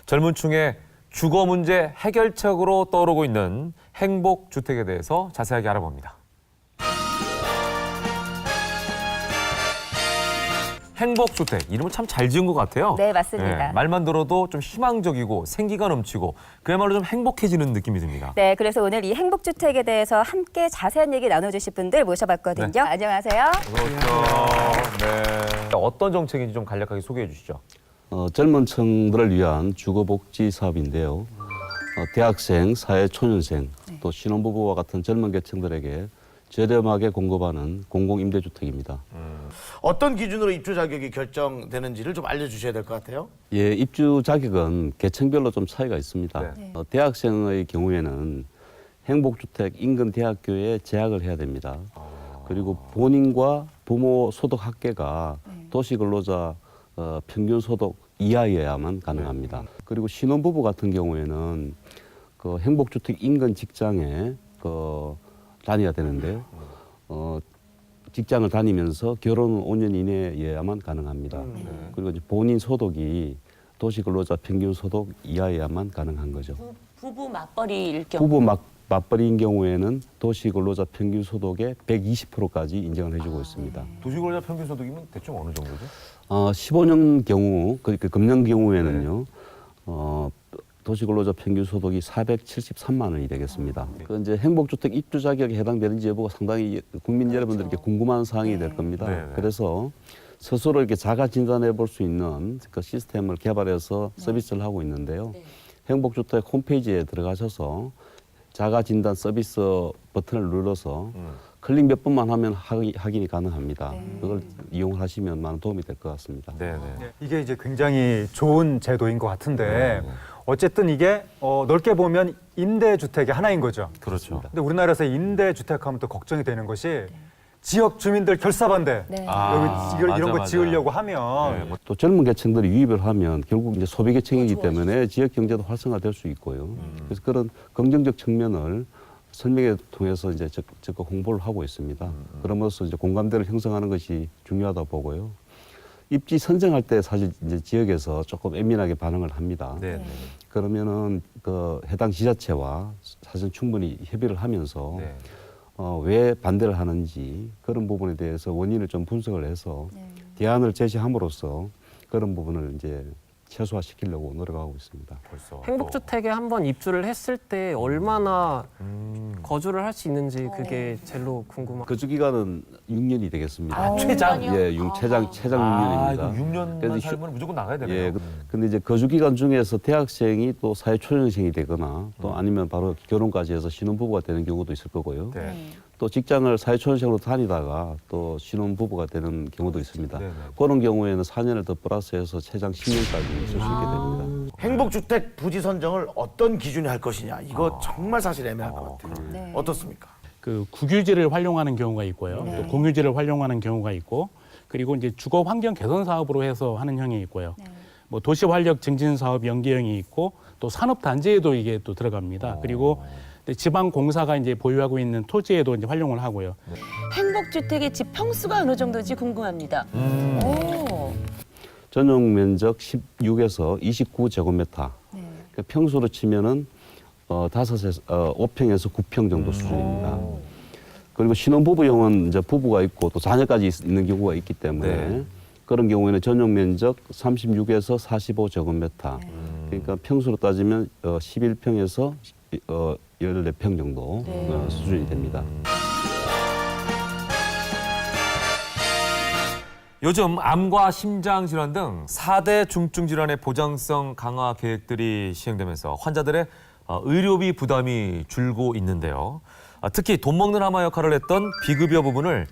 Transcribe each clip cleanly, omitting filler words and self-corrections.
젊은 층의 주거 문제 해결책으로 떠오르고 있는 행복주택에 대해서 자세하게 알아봅니다. 행복주택, 이름을 참 잘 지은 것 같아요. 네, 맞습니다. 말만 들어도 좀 희망적이고 생기가 넘치고 그야말로 좀 행복해지는 느낌이 듭니다. 네, 그래서 오늘 이 행복주택에 대해서 함께 자세한 얘기 나눠주실 분들 모셔봤거든요. 네. 안녕하세요. 네. 어떤 정책인지 좀 간략하게 소개해 주시죠. 젊은 층들을 위한 주거복지 사업인데요. 대학생, 사회초년생, 또 신혼부부와 같은 젊은 계층들에게 저렴하게 공급하는 공공임대주택입니다. 어떤 기준으로 입주 자격이 결정되는지를 좀 알려주셔야 될 것 같아요. 예, 입주 자격은 계층별로 좀 차이가 있습니다. 네. 대학생의 경우에는 행복주택 인근 대학교에 재학을 해야 됩니다. 그리고 본인과 부모 소득 합계가 도시근로자 평균 소득 이하여야만 가능합니다. 그리고 신혼부부 같은 경우에는 그 행복주택 인근 직장에 다녀야 되는데요. 직장을 다니면서 결혼 5년 이내여야만 가능합니다. 그리고 이제 본인 소득이 도시근로자 평균 소득 이하여야만 가능한 거죠. 부부 맞벌이일 경우. 부부 맞벌이인 경우에는 도시근로자 평균 소득의 120%까지 인정을 해주고 있습니다. 도시근로자 평균 소득이면 대충 어느 정도죠? 15년 경우, 그 금년 경우에는요, 도시근로자 평균 소득이 473만 원이 되겠습니다. 그 이제 행복주택 입주 자격에 해당되는지 여부가 상당히 국민 여러분들께 궁금한 사항이 될 겁니다. 네. 그래서 스스로 이렇게 자가 진단해 볼 수 있는 그 시스템을 개발해서 서비스를 하고 있는데요. 행복주택 홈페이지에 들어가셔서 자가 진단 서비스 버튼을 눌러서 클릭 몇 번만 하면 확인이 가능합니다. 그걸 이용하시면 많은 도움이 될 것 같습니다. 네네. 이게 이제 굉장히 좋은 제도인 것 같은데 어쨌든 이게 넓게 보면 임대주택의 하나인 거죠. 그렇죠. 근데 우리나라에서 임대주택하면 또 걱정이 되는 것이 지역 주민들 결사반대. 네. 이런 거 맞아. 지으려고 하면 또 젊은 계층들이 유입을 하면 결국 이제 소비 계층이기 때문에 지역 경제도 활성화될 수 있고요. 그래서 그런 긍정적 측면을 설명회 통해서 이제 적극 홍보를 하고 있습니다. 그럼으로써 이제 공감대를 형성하는 것이 중요하다 보고요. 입지 선정할 때 사실 이제 지역에서 조금 예민하게 반응을 합니다. 네. 그러면은 그 해당 지자체와 사실 충분히 협의를 하면서 네. 왜 반대를 하는지 그런 부분에 대해서 원인을 좀 분석을 해서 대안을 제시함으로써 그런 부분을 이제 최소화시키려고 노력하고 있습니다. 벌써 행복주택에 한번 입주를 했을 때 얼마나 거주를 할 수 있는지 그게 제일로 궁금합니다. 거주 기간은 6년이 되겠습니다. 최장? 예, 최장 6년입니다. 이거 6년만 그래서 살면 무조건 나가야 되네요. 예, 근데 이제 거주 기간 중에서 대학생이 또 사회초년생이 되거나 또 아니면 바로 결혼까지 해서 신혼부부가 되는 경우도 있을 거고요. 네. 또 직장을 사회초년생으로 다니다가 또 신혼부부가 되는 경우도 있습니다. 네네. 그런 경우에는 4년을 더 플러스해서 최장 10년까지 있을 수 있게 됩니다. 행복주택 부지 선정을 어떤 기준이 할 것이냐. 이거 정말 사실 애매할 것 같아요. 네. 어떻습니까? 그 국유지를 활용하는 경우가 있고요. 또 공유지를 활용하는 경우가 있고, 그리고 이제 주거 환경 개선 사업으로 해서 하는 형이 있고요. 뭐 도시 활력 증진 사업 연계형이 있고, 또 산업 단지에도 이게 또 들어갑니다. 그리고 지방 공사가 이제 보유하고 있는 토지에도 이제 활용을 하고요. 행복주택의 집 평수가 어느 정도인지 궁금합니다. 오. 전용 면적 16에서 29제곱미터. 그 평수로 치면은 5평에서 9평 정도 수준입니다. 그리고 신혼부부용은 이제 부부가 있고 또 자녀까지 있는 경우가 있기 때문에 네. 그런 경우에는 전용 면적 36에서 45제곱미터. 그러니까 평수로 따지면 11평에서 14평 정도 수준이 됩니다. 요즘 암과 심장질환 등 4대 중증질환의 보장성 강화 계획들이 시행되면서 환자들의 의료비 부담이 줄고 있는데요. 특히 돈 먹는 하마 역할을 했던 비급여 부분을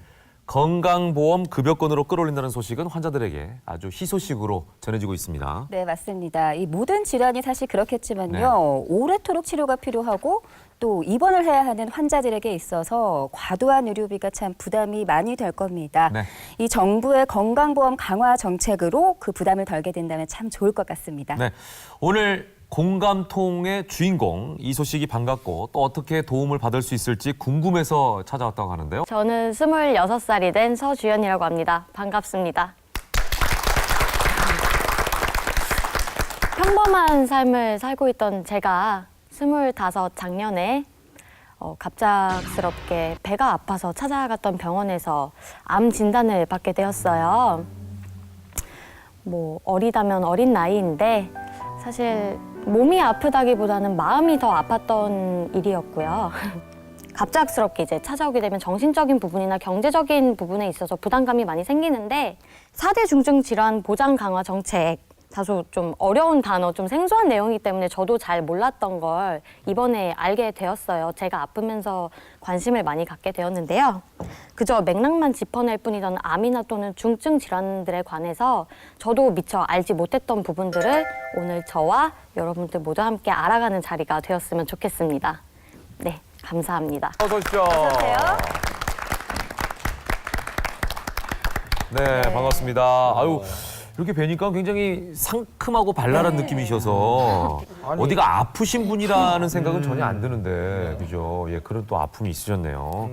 건강보험 급여권으로 끌어올린다는 소식은 환자들에게 아주 희소식으로 전해지고 있습니다. 네, 맞습니다. 이 모든 질환이 사실 그렇겠지만요. 오래도록 치료가 필요하고 또 입원을 해야 하는 환자들에게 있어서 과도한 의료비가 참 부담이 많이 될 겁니다. 네. 이 정부의 건강보험 강화 정책으로 그 부담을 덜게 된다면 참 좋을 것 같습니다. 네, 오늘 공감통의 주인공, 이 소식이 반갑고 또 어떻게 도움을 받을 수 있을지 궁금해서 찾아왔다고 하는데요. 저는 26살이 된 서주연이라고 합니다. 반갑습니다. 평범한 삶을 살고 있던 제가 25 작년에 갑작스럽게 배가 아파서 찾아갔던 병원에서 암 진단을 받게 되었어요. 뭐 어리다면 어린 나이인데 사실 몸이 아프다기보다는 마음이 더 아팠던 일이었고요. 갑작스럽게 이제 찾아오게 되면 정신적인 부분이나 경제적인 부분에 있어서 부담감이 많이 생기는데 4대 중증 질환 보장 강화 정책, 다소 좀 어려운 단어, 좀 생소한 내용이기 때문에 저도 잘 몰랐던 걸 이번에 알게 되었어요. 제가 아프면서 관심을 많이 갖게 되었는데요. 그저 맥락만 짚어낼 뿐이던 암이나 또는 중증 질환들에 관해서 저도 미처 알지 못했던 부분들을 오늘 저와 여러분들 모두 함께 알아가는 자리가 되었으면 좋겠습니다. 네, 감사합니다. 어서 오십시오. 네, 반갑습니다. 아유, 이렇게 뵈니까 굉장히 상큼하고 발랄한 느낌이셔서 어디가 아프신 분이라는 생각은 전혀 안 드는데, 그죠? 예, 그런 또 아픔이 있으셨네요.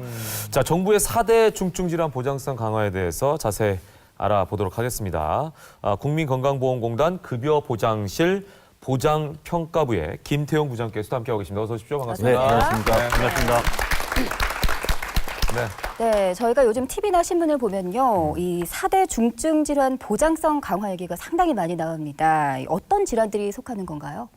자, 정부의 4대 중증질환 보장성 강화에 대해서 자세히 알아보도록 하겠습니다. 국민건강보험공단 급여보장실 보장평가부의 김태용 부장께서도 함께하고 계십니다. 어서 오십시오. 반갑습니다. 반갑습니다. 반갑습니다. 네, 저희가 요즘 TV나 신문을 보면요, 이 4대 중증 질환 보장성 강화 얘기가 상당히 많이 나옵니다. 어떤 질환들이 속하는 건가요?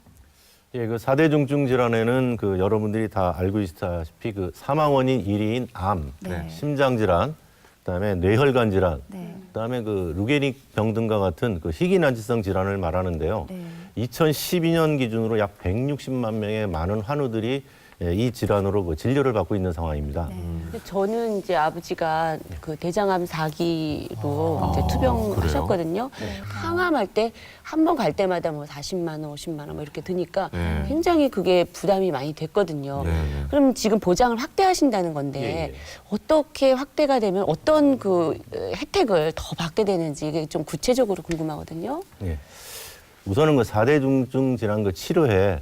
예, 그 4대 중증 질환에는 그 여러분들이 다 알고 있다시피 그 사망 원인 1위인 암, 네. 심장 질환, 그다음에 뇌혈관 질환, 네. 그다음에 그 루게닉 병 등과 같은 그 희귀난치성 질환을 말하는데요. 네. 2012년 기준으로 약 160만 명의 많은 환우들이 이 질환으로 그 진료를 받고 있는 상황입니다. 저는 이제 아버지가 그 대장암 4기로 이제 투병하셨거든요. 항암할 때 한 번 갈 때마다 뭐 40만 원, 50만 원 뭐 이렇게 드니까 굉장히 그게 부담이 많이 됐거든요. 그럼 지금 보장을 확대하신다는 건데 어떻게 확대가 되면 어떤 그 혜택을 더 받게 되는지 이게 좀 구체적으로 궁금하거든요. 예. 우선은 그 4대 중증 질환 그 치료에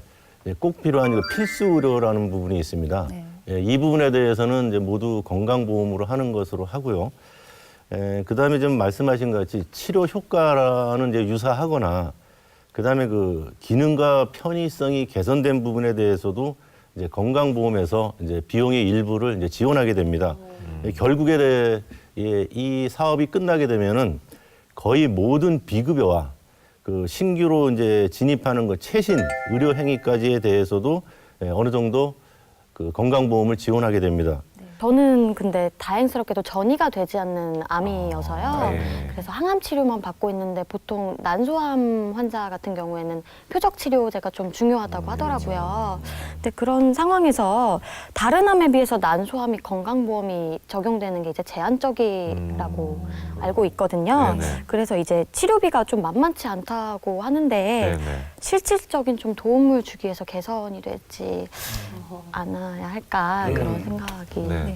꼭 필요한 그 필수 의료라는 부분이 있습니다. 네. 예, 이 부분에 대해서는 이제 모두 건강보험으로 하는 것으로 하고요. 그다음에 좀 말씀하신 것 같이 치료 효과라는 이제 유사하거나 그다음에 그 기능과 편의성이 개선된 부분에 대해서도 이제 건강보험에서 이제 비용의 일부를 이제 지원하게 됩니다. 결국에 이 사업이 끝나게 되면은 거의 모든 비급여와 그 신규로 이제 진입하는 그 최신 의료 행위까지에 대해서도 어느 정도 그 건강보험을 지원하게 됩니다. 저는 근데 다행스럽게도 전이가 되지 않는 암이어서요. 그래서 항암 치료만 받고 있는데 보통 난소암 환자 같은 경우에는 표적 치료제가 좀 중요하다고 하더라고요. 근데 그런 상황에서 다른 암에 비해서 난소암이 건강보험이 적용되는 게 이제 제한적이라고 알고 있거든요. 그래서 이제 치료비가 좀 만만치 않다고 하는데 실질적인 좀 도움을 주기 위해서 개선이 될지 않아야 할까 그런 생각이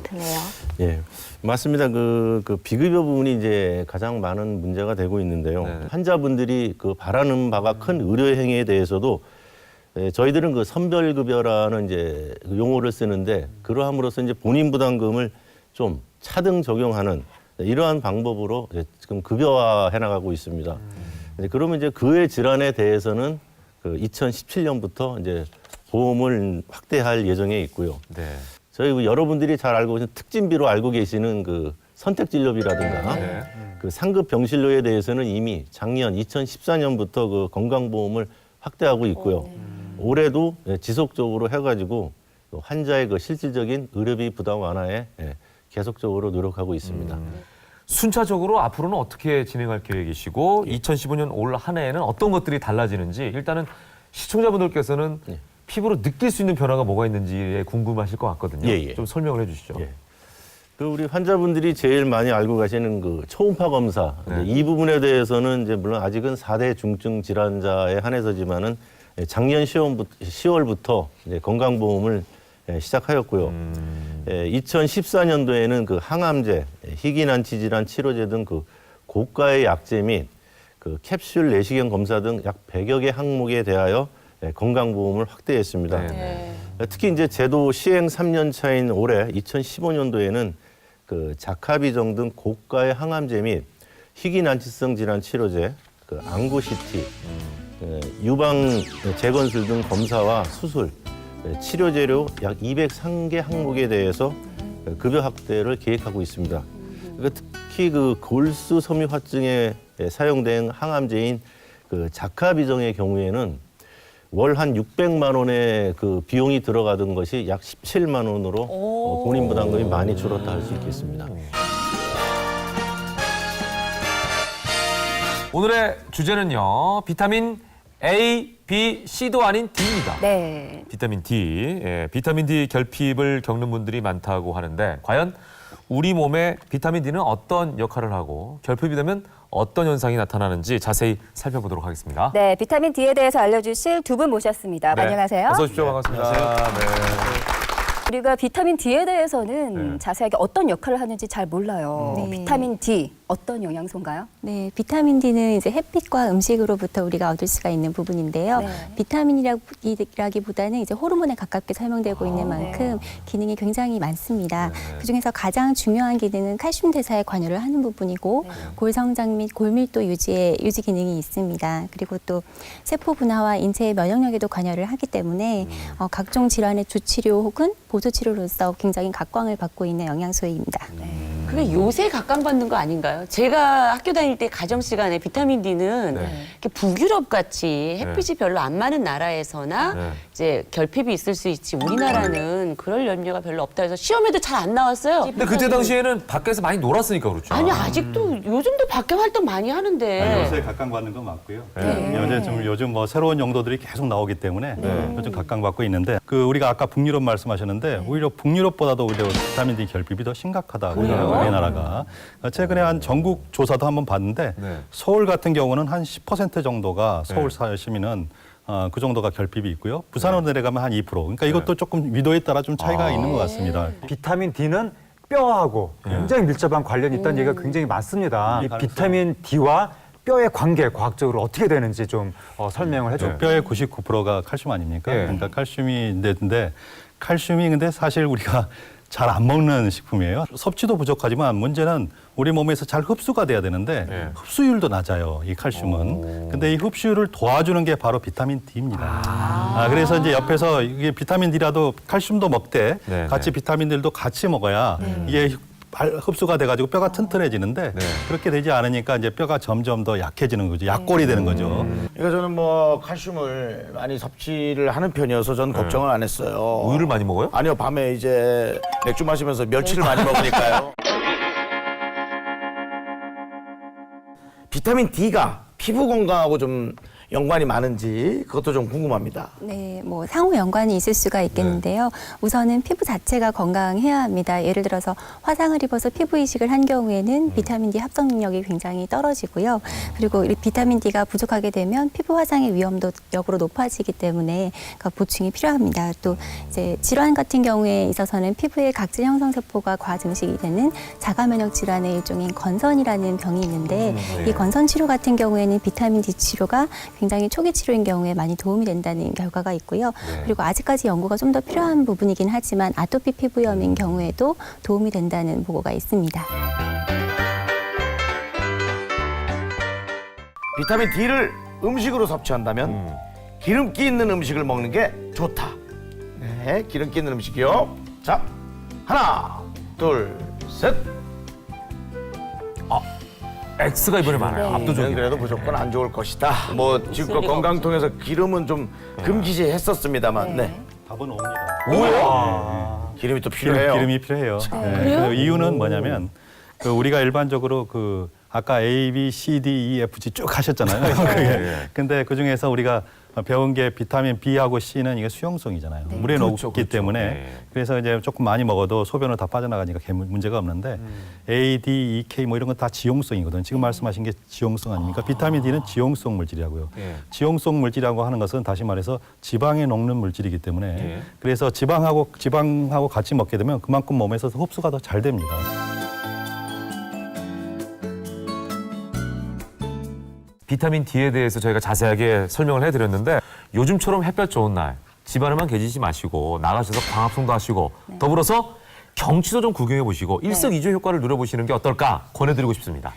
드네요. 예, 맞습니다. 그 비급여 부분이 이제 가장 많은 문제가 되고 있는데요. 환자분들이 그 바라는 바가 큰 의료 행위에 대해서도 저희들은 그 선별급여라는 이제 용어를 쓰는데 그러함으로써 이제 본인 부담금을 좀 차등 적용하는 이러한 방법으로 이제 지금 급여화해 나가고 있습니다. 그러면 이제 그의 질환에 대해서는 그 2017년부터 이제 보험을 확대할 예정에 있고요. 저희 여러분들이 잘 알고 계신 특진비로 알고 계시는 그 선택진료비라든가 그 상급 병실료에 대해서는 이미 작년 2014년부터 그 건강보험을 확대하고 있고요. 올해도 지속적으로 해가지고 환자의 그 실질적인 의료비 부담 완화에 계속적으로 노력하고 있습니다. 순차적으로 앞으로는 어떻게 진행할 계획이시고 2015년 올 한 해에는 어떤 것들이 달라지는지 일단은 시청자분들께서는 피부로 느낄 수 있는 변화가 뭐가 있는지에 궁금하실 것 같거든요. 좀 설명을 해주시죠. 그 우리 환자분들이 제일 많이 알고 가시는 그 초음파 검사 이 부분에 대해서는 이제 물론 아직은 4대 중증 질환자에 한해서지만은 작년 10월부터 이제 건강보험을 시작하였고요. 2014년도에는 그 항암제, 희귀난치 질환 치료제 등 그 고가의 약제 및 그 캡슐 내시경 검사 등 약 100여 개 항목에 대하여 건강보험을 확대했습니다. 특히 이제 제도 시행 3년 차인 올해 2015년도에는 그 자카비정 등 고가의 항암제 및 희귀난치성 질환 치료제, 그 앙고시티, 유방 재건술 등 검사와 수술, 치료 재료 약 203개 항목에 대해서 급여 확대를 계획하고 있습니다. 그러니까 특히 그 골수 섬유화증에 사용된 항암제인 그 자카비정의 경우에는 월 한 600만 원의 그 비용이 들어가던 것이 약 17만 원으로 본인 부담금이 많이 줄었다 할 수 있겠습니다. 오늘의 주제는요. 비타민 A, B, C도 아닌 D입니다. 네. 비타민 D. 예, 비타민 D 결핍을 겪는 분들이 많다고 하는데 과연 우리 몸에 비타민 D는 어떤 역할을 하고 결핍이 되면 어떤 현상이 나타나는지 자세히 살펴보도록 하겠습니다. 네, 비타민 D에 대해서 알려주실 두 분 모셨습니다. 네. 안녕하세요. 어서 오십시오. 반갑습니다. 네. 우리가 비타민 D에 대해서는 네. 자세하게 어떤 역할을 하는지 잘 몰라요. 네. 비타민 D 어떤 영양소인가요? 네, 비타민 D는 이제 햇빛과 음식으로부터 우리가 얻을 수가 있는 부분인데요. 네. 비타민이라기보다는 이제 호르몬에 가깝게 설명되고 있는 만큼 기능이 굉장히 많습니다. 그중에서 가장 중요한 기능은 칼슘 대사에 관여를 하는 부분이고 골 성장 및 골밀도 유지 기능이 있습니다. 그리고 또 세포 분화와 인체의 면역력에도 관여를 하기 때문에 각종 질환의 주치료 혹은 보조 치료로서 굉장히 각광을 받고 있는 영양소입니다. 그게 요새 각광받는 거 아닌가요? 제가 학교 다닐 때 가정 시간에 비타민 D는 네. 이렇게 북유럽 같이 햇빛이 별로 안 많은 나라에서나 네. 이제 결핍이 있을 수 있지 우리나라는 그럴 염려가 별로 없다 해서 시험에도 잘 안 나왔어요. 근데 그때 당시에는 밖에서 많이 놀았으니까 그렇죠. 아니 아직도 요즘도 밖에 활동 많이 하는데 요새 각광받는 건 맞고요. 네. 요즘 뭐 새로운 용도들이 계속 나오기 때문에 요즘 각광받고 있는데 그 우리가 아까 북유럽 말씀하셨는데 오히려 북유럽보다도 오히려 비타민 D 결핍이 더 심각하다. 우리나라가 최근에 한 전국 조사도 한번 봤는데 네. 서울 같은 경우는 한 10% 정도가 서울 시민은 그 정도가 결핍이 있고요. 부산으로 내려가면 한 2%. 그러니까 이것도 조금 위도에 따라 좀 차이가 있는 것 같습니다. 비타민 D는 뼈하고 굉장히 밀접한 관련이 있다는 얘기가 굉장히 많습니다. 이 비타민 D와 뼈의 관계 과학적으로 어떻게 되는지 좀 설명을 해줘. 뼈의 99%가 칼슘 아닙니까? 네. 그러니까 칼슘이 있는데 칼슘이 근데 사실 우리가 잘 안 먹는 식품이에요. 섭취도 부족하지만 문제는 우리 몸에서 잘 흡수가 돼야 되는데 흡수율도 낮아요. 이 칼슘은. 근데 이 흡수율을 도와주는 게 바로 비타민 D입니다. 그래서 이제 옆에서 이게 비타민 D라도 칼슘도 먹되 네, 같이 비타민들도 같이 먹어야 이게 흡수가 돼가지고 뼈가 튼튼해지는데 그렇게 되지 않으니까 이제 뼈가 점점 더 약해지는 거죠. 약골이 되는 거죠. 그러니까 저는 뭐 칼슘을 많이 섭취를 하는 편이어서 전 걱정을 안 했어요. 우유를 많이 먹어요? 아니요, 밤에 이제 맥주 마시면서 멸치를 많이 먹으니까요. 비타민 D가 피부 건강하고 좀 연관이 많은지 그것도 좀 궁금합니다. 네, 뭐 상호 연관이 있을 수가 있겠는데요. 우선은 피부 자체가 건강해야 합니다. 예를 들어서 화상을 입어서 피부 이식을 한 경우에는 비타민 D 합성 능력이 굉장히 떨어지고요. 그리고 이 비타민 D가 부족하게 되면 피부 화상의 위험도 역으로 높아지기 때문에 보충이 필요합니다. 또 이제 질환 같은 경우에 있어서는 피부의 각질 형성 세포가 과증식이 되는 자가 면역 질환의 일종인 건선이라는 병이 있는데 이 건선 치료 같은 경우에는 비타민 D 치료가 굉장히 초기 치료인 경우에 많이 도움이 된다는 결과가 있고요. 그리고 아직까지 연구가 좀 더 필요한 부분이긴 하지만 아토피 피부염인 경우에도 도움이 된다는 보고가 있습니다. 비타민 D를 음식으로 섭취한다면 기름기 있는 음식을 먹는 게 좋다. 네, 기름기 있는 음식이요. 자, 하나, 둘, 셋. X가 이번에 많아요. 압도적이네. 그래도 무조건 안 좋을 것이다. 뭐 지금껏 건강통에서 기름은 좀 금기시했었습니다만, 네. 답은 옵니다. 오요? 기름이 또 필요해요. 기름이 필요해요. 그 이유는 뭐냐면 그 우리가 일반적으로 그 아까 A, B, C, D, E, F, G 쭉 하셨잖아요. 근데 그 중에서 우리가 배운 게 비타민 B하고 C는 이게 수용성이잖아요. 물에 녹기 때문에 그래서 이제 조금 많이 먹어도 소변으로 다 빠져나가니까 문제가 없는데 A, D, E, K 뭐 이런 건 다 지용성이거든요. 지금 말씀하신 게 지용성 아닙니까? 비타민 D는 지용성 물질이라고요. 지용성 물질이라고 하는 것은 다시 말해서 지방에 녹는 물질이기 때문에 그래서 지방하고 같이 먹게 되면 그만큼 몸에서 흡수가 더 잘 됩니다. 비타민 D에 대해서 저희가 자세하게 설명을 해드렸는데 요즘처럼 햇볕 좋은 날 집안에만 계시지 마시고 나가셔서 광합성도 하시고 더불어서 경치도 좀 구경해 보시고 일석이조 효과를 누려보시는 게 어떨까 권해드리고 싶습니다.